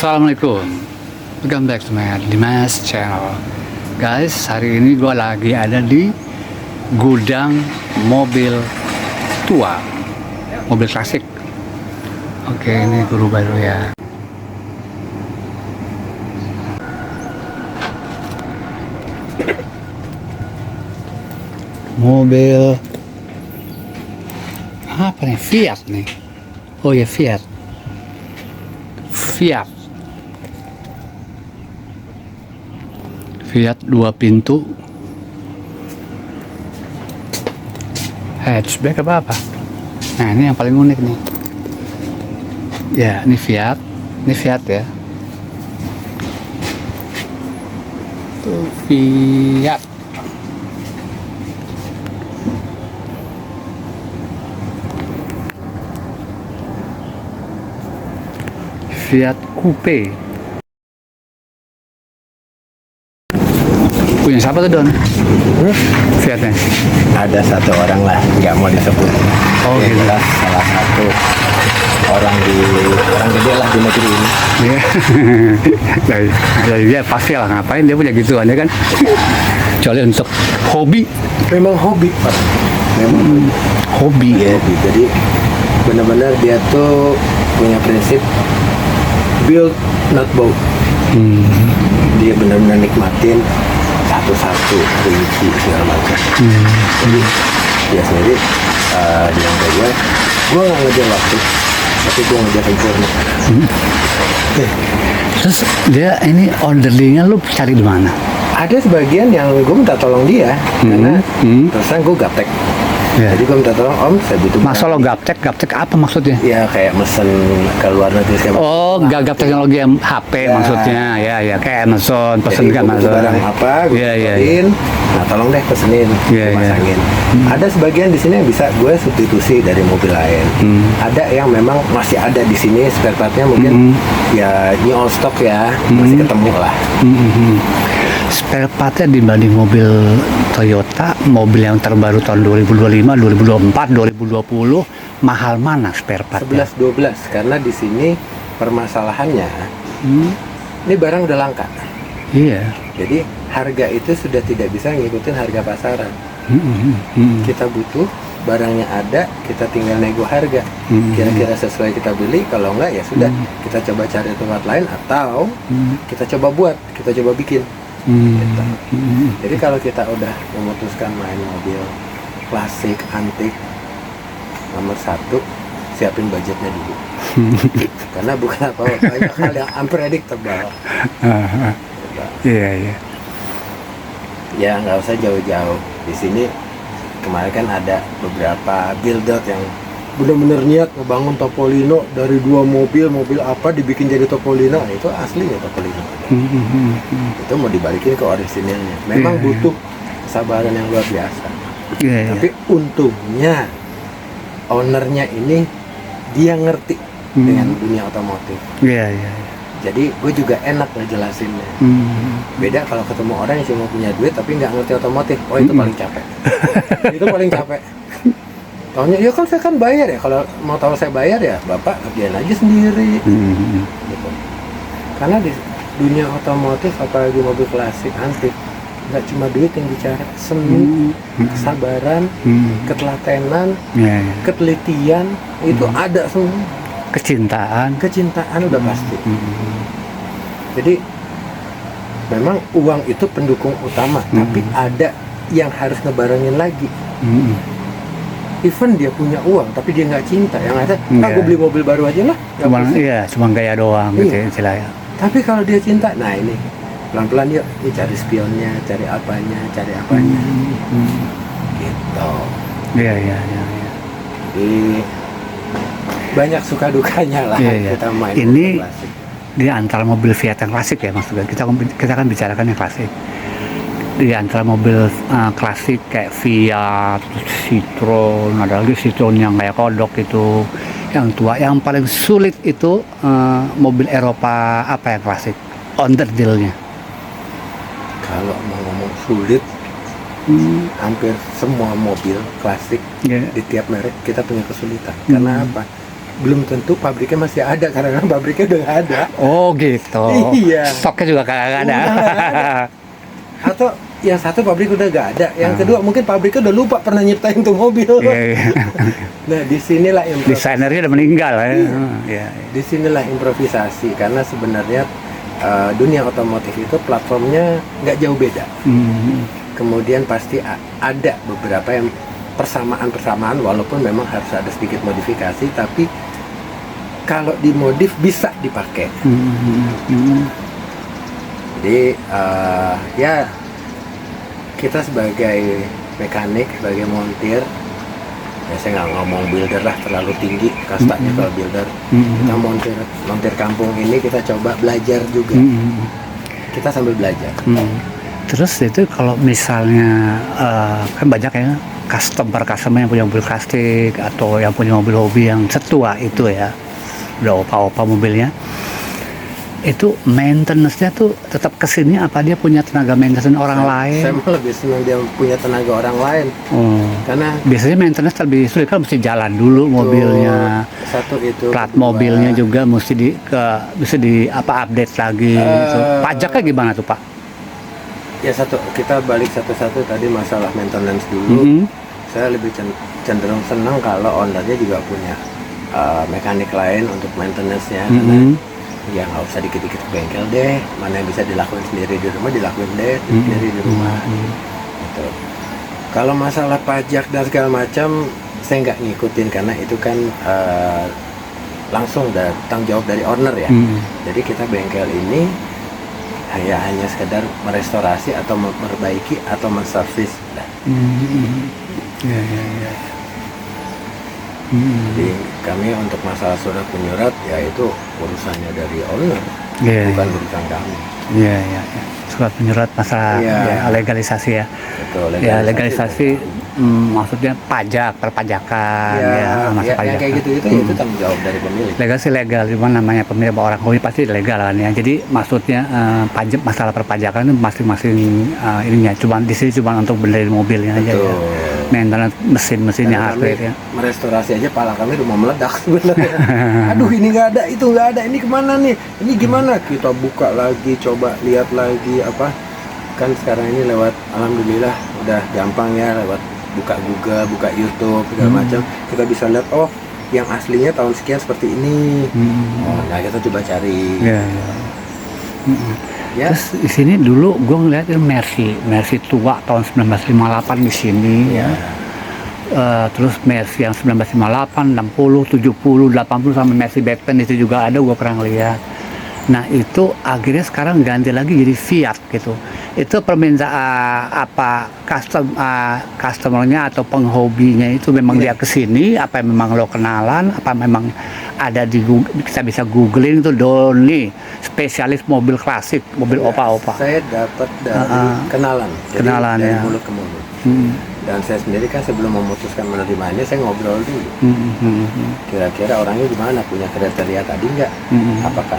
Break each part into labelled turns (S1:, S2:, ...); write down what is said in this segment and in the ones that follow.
S1: Assalamualaikum, welcome back to my Dimas channel. Guys, hari ini gue lagi ada di gudang mobil tua, mobil klasik. Oke, ini guru baru ya. Mobil apa nih? Fiat nih. Oh ya, Fiat dua pintu, hatchback apa? Nah, ini yang paling unik nih. Ya, ini Fiat ya. Tuh Fiat. Fiat Coupe. Punya siapa tuh, Don? Fiatnya?
S2: Ada satu orang lah, nggak mau disebut.
S1: Oh,
S2: Dia
S1: gitu.
S2: jelas salah satu orang gede lah di negeri ini.
S1: Iya. Jadi dia pasti lah, ngapain dia punya gituan ya kan? Kecuali untuk hobi.
S2: Memang hobi, Pak. Memang
S1: Hobi ya.
S2: hobi. Jadi benar-benar dia tuh punya prinsip build not bought. Dia benar-benar nikmatin satu-satu kunci segala macam. Jadi dia sendiri dia ke gue nggak ngejar waktu, tapi gue ngejar sempurna.
S1: Terus dia ini ordernya lu cari di mana?
S2: Ada sebagian yang gue minta tolong dia karena terusnya gue gaptek.
S1: Ya.
S2: Jadi gue minta tolong, Om, saya butuh
S1: Masa lo gaptek apa maksudnya?
S2: ya kayak mesen ke luar negeri segala macam.
S1: Oh, gagap teknologi HP
S2: Ya.
S1: maksudnya. Ya, kayak Amazon, pesen
S2: Jadi
S1: ke
S2: gue butuh
S1: Amazon.
S2: barang apa, gue
S1: Iya.
S2: pesenin. Nah, tolong deh pesenin,
S1: Iya.
S2: pasangin. Ada sebagian di sini yang bisa gue substitusi dari mobil lain. Ada yang memang masih ada di sini spare partnya mungkin ya new old stock ya, masih ketemu lah.
S1: Spare partnya dibanding mobil Toyota, mobil yang terbaru tahun 2025, 2024, 2020, mahal mana spare partnya?
S2: 11-12 karena di sini permasalahannya ini barang udah langka.
S1: Iya.
S2: Jadi harga itu sudah tidak bisa ngikutin harga pasaran. Kita butuh barangnya ada, kita tinggal nego harga. Kira-kira sesuai kita beli, kalau enggak ya sudah kita coba cari tempat lain atau kita coba buat, kita coba bikin. Gitu. Jadi kalau kita udah memutuskan main mobil klasik antik nomor 1, siapin budgetnya dulu. Karena bukan apa-apa, banyak hal yang unpredictable.
S1: Iya.
S2: Ya nggak usah jauh-jauh. Di sini kemarin kan ada beberapa build-out yang benar-benar niat ngebangun Topolino dari 2 mobil apa dibikin jadi Topolino. Nah, itu aslinya Topolino. Itu mau dibalikin ke orisinilnya. Memang butuh kesabaran yang luar biasa.
S1: Iya.
S2: Tapi untungnya ownernya ini dia ngerti dengan dunia otomotif.
S1: Iya.
S2: Jadi gue juga enak ngejelasinnya. Beda kalau ketemu orang yang cuma punya duit tapi nggak ngerti otomotif. Oh, itu paling capek. Itu paling capek. Taunya, ya kan saya kan bayar ya. Kalau mau tahu saya bayar ya Bapak kerjain aja sendiri. Gitu. Karena di dunia otomotif apalagi mobil klasik antik, nggak cuma duit yang bicara, seni, kesabaran, ketelatenan, ketelitian itu ada semua. Kecintaan udah pasti. Jadi memang uang itu pendukung utama, tapi ada yang harus ngebarengin lagi. Even dia punya uang, tapi dia nggak cinta. Yang ada, gue beli mobil baru aja lah.
S1: Cuma gaya doang gitu ya istilahnya.
S2: Tapi kalau dia cinta, nah ini pelan-pelan yuk, ini cari spionnya, cari apanya. Gitu.
S1: Iya.
S2: Jadi banyak suka dukanya lah kita main
S1: Ini
S2: mobil klasik.
S1: di antara mobil Fiat yang klasik ya maksudnya. Kita kan bicarakan yang klasik. Di antara mobil klasik kayak Fiat, Citroen, ada lagi Citroen yang kayak kodok itu, yang tua, yang paling sulit itu mobil Eropa apa yang klasik? Onderdilnya.
S2: Kalau mau ngomong sulit, hampir semua mobil klasik di tiap merek kita punya kesulitan. Karena apa? belum tentu pabriknya masih ada karena kan pabriknya udah nggak ada.
S1: Oh gitu.
S2: Iya.
S1: Stoknya juga kagak ada.
S2: Udah nggak ada. Atau yang satu pabrik udah nggak ada, yang kedua mungkin pabriknya udah lupa pernah nyiptain tuh mobil.
S1: Iya, iya.
S2: Nah disinilah
S1: Desainernya udah meninggal ya.
S2: Iya.
S1: Iya.
S2: Disinilah improvisasi karena sebenarnya dunia otomotif itu platformnya nggak jauh beda. Kemudian pasti ada beberapa yang persamaan walaupun memang harus ada sedikit modifikasi, tapi kalau dimodif bisa dipakai. Jadi ya kita sebagai mekanik, sebagai montir, ya saya nggak ngomong builder lah, terlalu tinggi kastanya kalau builder. Kita montir kampung ini kita coba belajar juga. Kita sambil belajar.
S1: Terus itu kalau misalnya kan banyak ya customer yang punya mobil klasik atau yang punya mobil hobi yang setua itu ya, udah opa-opa mobilnya, itu maintenance-nya tuh tetap kesini apa dia punya tenaga maintenance orang lain?
S2: Saya malah lebih senang dia punya tenaga orang lain. Karena
S1: biasanya maintenance lebih sulit kan, mesti jalan dulu mobilnya.
S2: Satu itu.
S1: Plat mobilnya juga mesti bisa update lagi. Pajaknya gimana tuh Pak?
S2: Ya satu, kita balik satu-satu tadi masalah maintenance dulu. Saya lebih cenderung senang kalau ownernya juga punya mekanik lain untuk maintenance-nya. Ya nggak usah dikit-dikit ke bengkel deh, mana yang bisa dilakuin sendiri di rumah dilakuin deh sendiri di rumah. Gitu. Kalau masalah pajak dan segala macam saya nggak ngikutin karena itu kan langsung tanggung jawab dari owner ya. Jadi kita bengkel ini hanya sekedar merestorasi atau memperbaiki atau menservis. Jadi kami untuk masalah surat menyurat ya itu urusannya dari owner, bukan urusan kami.
S1: Iya. Surat menyurat masalah legalisasi ya.
S2: Betul,
S1: legalisasi maksudnya perpajakan
S2: yang kayak gitu itu tanggung jawab dari pemilik.
S1: Legalisasi legal, cuma namanya pemilik orang hobi pasti legal kan ya. Jadi maksudnya masalah perpajakan itu masing-masing ininya. Di sini cuma untuk benerin mobilnya aja ya. Maintenance mesin-mesinnya hardware ya.
S2: Merestorasi aja pala kami udah mau meledak sebenarnya. Aduh ini nggak ada, itu nggak ada, ini kemana nih? Ini gimana? Kita buka lagi, coba lihat lagi apa? Kan sekarang ini lewat, alhamdulillah udah gampang ya, lewat buka Google, buka YouTube segala macam, kita bisa lihat yang aslinya tahun sekian seperti ini. Nah kita coba cari.
S1: Terus di sini dulu gue ngeliat Mercy tua tahun 1958 di sini ya. Terus Mercy yang 1958, 60, 70, 80 sama Mercy Batman itu juga ada, gue pernah lihat. Nah itu akhirnya sekarang ganti lagi jadi Fiat gitu. Itu permintaan customernya atau penghobinya itu memang dia kesini, apa memang lo kenalan, apa memang ada di Google, kita bisa googling itu Doni spesialis mobil klasik, mobil opa-opa.
S2: Saya dapat dari kenalan dari mulut ke mulut. Dan saya sendiri kan sebelum memutuskan menerimanya saya ngobrol dulu. Kira-kira orangnya gimana, punya kriteria tadi nggak? Apakah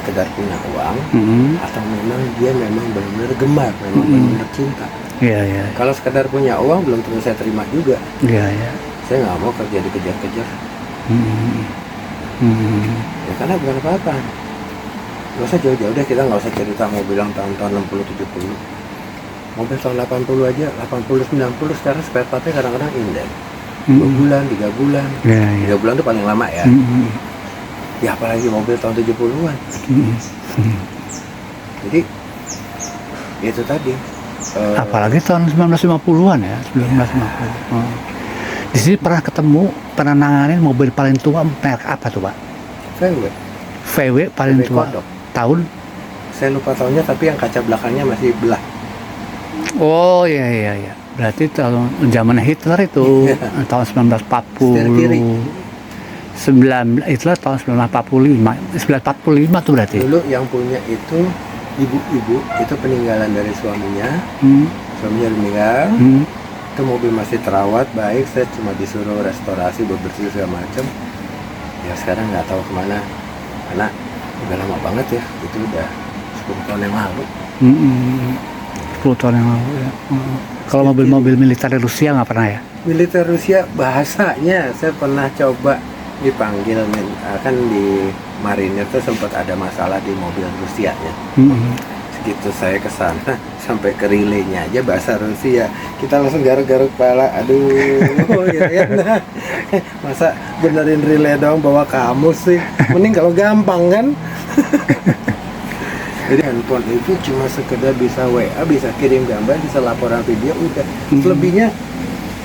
S2: sekedar punya uang atau memang dia memang benar-benar gemar, memang benar-benar cinta. Kalau sekedar punya uang belum tentu saya terima juga. Saya nggak mau kerja dikejar-kejar. Ya karena bukan apa-apa. Nggak usah jauh-jauh deh, kita nggak usah cerita mobil yang tahun-tahun 60-70. Mobil tahun 80 aja, 80-90 sekarang spare partnya kadang-kadang inden 2 bulan, 3 bulan 3 bulan itu paling lama ya. Ya apalagi mobil tahun 70-an. Jadi itu tadi
S1: apalagi tahun 1950-an ya, 1950. Di sini pernah nanganin mobil paling tua merek apa tuh Pak? VW paling tua.
S2: Kodok.
S1: Tahun?
S2: Saya lupa tahunnya, tapi yang kaca belakangnya masih belah.
S1: Oh iya. Berarti tahun zaman Hitler itu tahun 1940. Hitler tahun 1945 tuh berarti.
S2: Dulu yang punya itu ibu-ibu, itu peninggalan dari suaminya. Suaminya meninggal. Itu mobil masih terawat baik, saya cuma disuruh restorasi, bebersih segala macam. Ya sekarang nggak tahu kemana, karena udah lama banget ya, itu udah 10 tahun yang lalu.
S1: 10 tahun yang lalu ya. Kalau mobil-mobil militer Rusia nggak pernah ya?
S2: Militer Rusia bahasanya saya pernah coba dipanggil kan di marinir tuh sempat ada masalah di mobil Rusianya. Segitu saya ke sana sampai ke relaynya aja bahasa Rusia, kita langsung garuk-garuk kepala, aduh ya, nah. Masa benerin relay doang bawa kamus sih, mending kalau gampang kan. Jadi handphone itu cuma sekedar bisa WA, bisa kirim gambar, bisa laporan video, udah. Selebihnya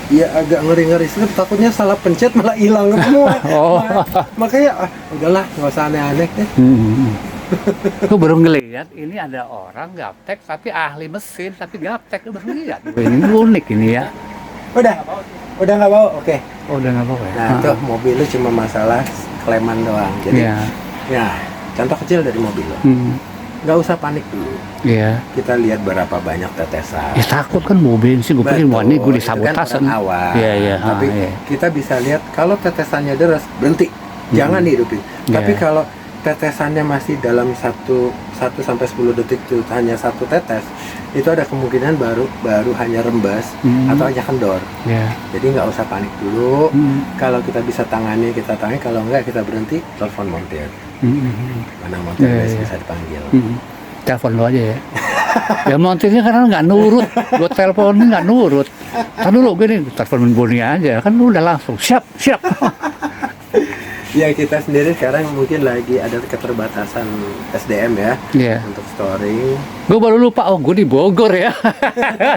S2: ya agak ngeri-ngeri sih, takutnya salah pencet malah hilang semua. Makanya udahlah, nggak usah aneh-aneh deh.
S1: Gue baru ngeliat ini ada orang gaptek tapi ahli mesin tapi gaptek, lu baru lihat. Ini unik ini ya.
S2: Udah nggak bawa, oke.
S1: Oh, udah nggak apa-apa ya.
S2: Nah itu mobil lu cuma masalah kleman doang. Jadi ya contoh kecil dari mobil lo. Nggak usah panik dulu.
S1: Iya.
S2: Kita lihat berapa banyak tetesan.
S1: Ya takut kan mau bensin, gue pikir wah ini gue disabotase.
S2: Kan awal.
S1: Iya.
S2: Tapi kita bisa lihat kalau tetesannya deras, berhenti. Jangan dihidupin. Tapi kalau tetesannya masih dalam 1 sampai 10 detik itu hanya satu tetes, itu ada kemungkinan baru hanya rembas atau hanya kendor. Jadi nggak usah panik dulu. Kalau kita bisa tangani, kita tangani. Kalau nggak, kita berhenti, telepon montir. Mana montir bisa dipanggil.
S1: Telepon lo aja ya. Ya montirnya karena nggak nurut, gue teleponnya nggak nurut. Kan dulu gini, telepon Boni aja, kan lu udah langsung siap.
S2: Ya kita sendiri sekarang mungkin lagi ada keterbatasan SDM ya, untuk storing.
S1: Gue baru lupa, gue di Bogor ya.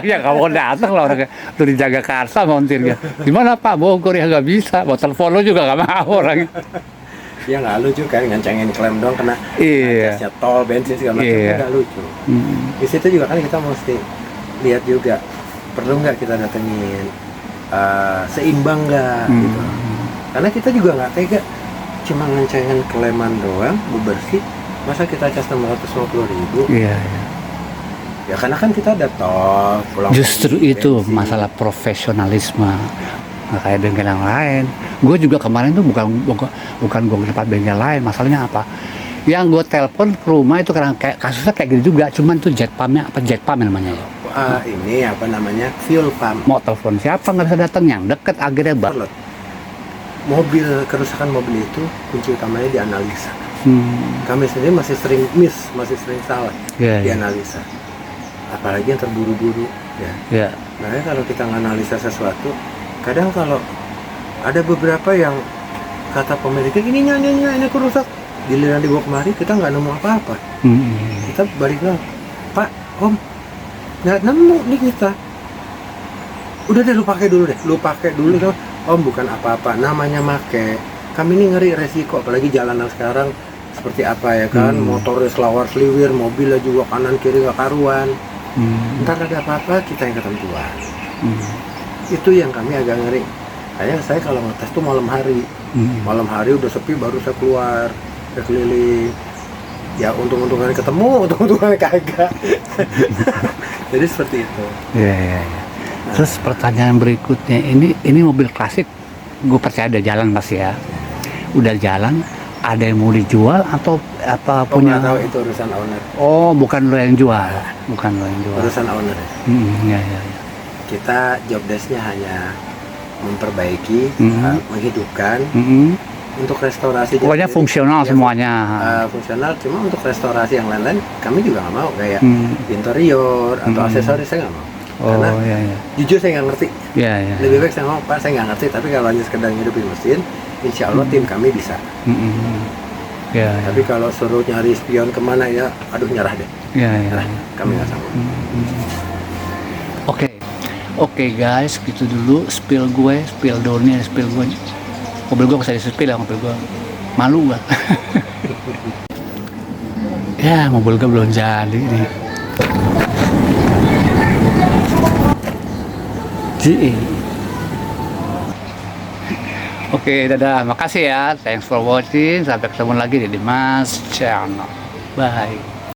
S1: Ya nggak mau datang lah orangnya, tuh di Jagakarsa montirnya. Gimana Pak, Bogor ya nggak bisa, mau telepon lo juga nggak mau orangnya.
S2: Ya nggak lucu kan, ngancengin klaim dong kena gasnya tol, bensin segala macam, nggak lucu. Di situ juga kan kita mesti lihat juga, perlu nggak kita datengin, seimbang nggak gitu. Karena kita juga nggak tega cuma ngancengin klaiman doang, bebersih, masa kita cas 650.000? Iya. Ya karena kan kita ada tol, pulang.
S1: Justru itu bensin. Masalah profesionalisme. Nggak kayak bengkel yang lain. Gue juga kemarin tuh bukan gue tempat bengkel lain. Masalahnya apa? Yang gue telepon ke rumah itu karena kayak kasusnya kayak gitu juga. Cuman tuh jet pumpnya namanya ya?
S2: Ini apa namanya, fuel pump.
S1: Mau telepon siapa nggak bisa datang, yang deket akhirnya
S2: mobil, kerusakan mobil itu kunci utamanya dianalisa. Kami sendiri masih sering miss, masih sering salah dianalisa. Apalagi yang terburu-buru ya. Makanya kalau kita menganalisa sesuatu, kadang kalau ada beberapa yang kata pemiliknya ini kerusak, giliran dibawa kemari kita nggak nemu apa-apa. Kita balik lagi, Pak, Om, nggak nemu nih kita. Udah deh, lu pakai dulu deh. Om, bukan apa-apa, namanya make. Kami ini ngeri resiko, apalagi jalanan sekarang seperti apa ya kan, motornya selawar seliwir, mobilnya juga kanan kiri nggak karuan. Ntar ada apa-apa kita yang ketentuan. Itu yang kami agak ngeri. Saya kalau ngetes tuh malam hari udah sepi baru saya keluar, saya keliling. Ya untung-untungan ketemu, untung-untungan kagak. Jadi seperti itu.
S1: Iya. Terus pertanyaan berikutnya, ini mobil klasik, gue percaya ada jalan pasti ya. Udah jalan, ada yang mau dijual atau apa punya?
S2: Nggak tahu, itu urusan owner.
S1: Oh, bukan lo yang jual,
S2: Urusan owner.
S1: Ya.
S2: Kita job desk-nya hanya memperbaiki, menghidupkan. Untuk restorasi.
S1: Pokoknya fungsional semuanya.
S2: Fungsional, cuma untuk restorasi yang lain-lain kami juga nggak mau, kayak interior atau aksesoris saya nggak mau. Karena jujur saya nggak ngerti. Lebih baik saya ngomong, Pak, saya nggak ngerti, tapi kalau hanya sekedar ngidupin mesin, insya Allah tim kami bisa. Tapi kalau suruh nyari spion kemana ya, aduh nyerah deh. Kami nggak sanggup.
S1: Oke guys, gitu dulu spill gue. Mobil gue bisa di-spill ya, mobil gue. Malu gak? Ya, mobil gue belum jadi nih. Oke, dadah. Makasih ya. Thanks for watching. Sampai ketemu lagi di Dimas Channel. Bye.